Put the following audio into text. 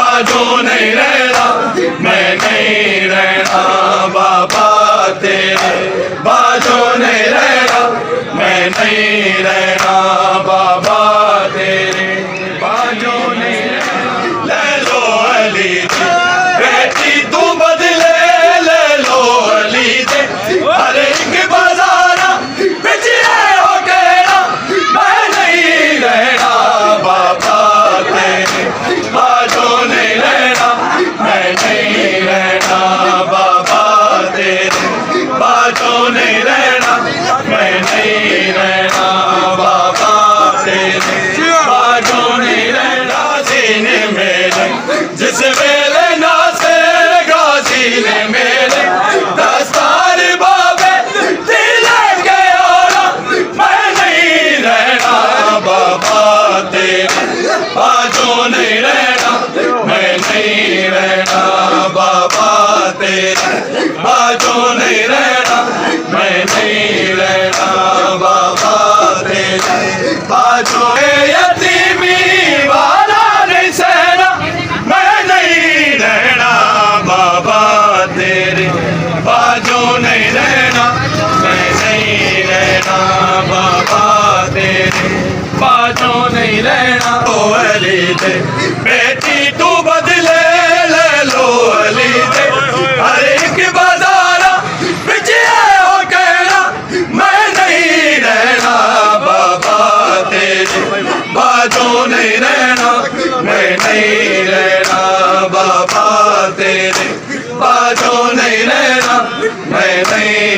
बाजो नहीं रहना, मैं नहीं रहना बाबा तेरे, बाजो नहीं रहना, मैं नहीं रहना बाबा तेरे, बाजो नहीं रहना। ले लो अली दे बेटी तू बदले, ले लो अली दे हर एक बाजारा बिचे हो कहना, मैं नहीं रहना बाबा तेरे, बाजो नहीं रहना, मैं नहीं रहना बाबा तेरे, बाजो नहीं रहना, मैं नहीं रहना बाबा तेरे, बाजो नहीं रहना। सीने मेरे जिस वेले नासे गाजी ने मेरे दस्तार बाबे दिल गया, मैं नहीं रहना बाबा तेरे, बाजो नहीं रहना, मैं नहीं रहना बाबा तेरे, बाजो नहीं रहना, मैं नहीं रहना बाबा तेरे, बाजो यतीमी वाला नहीं सहना, मैं नहीं रहना बाबा तेरे, बाजो नहीं रहना, मैं नहीं रहना बाबा तेरे, बाजो नहीं रहना। ओ अली दे बेटी तू बदले, ले लो अली दे हर एक बाजारा बिचे हो कहना, मैं नहीं रहना बाबा तेरे, बाजो नहीं रहना, मैं नहीं रहना बाबा तेरे, बाजो नहीं रहना, मैं नहीं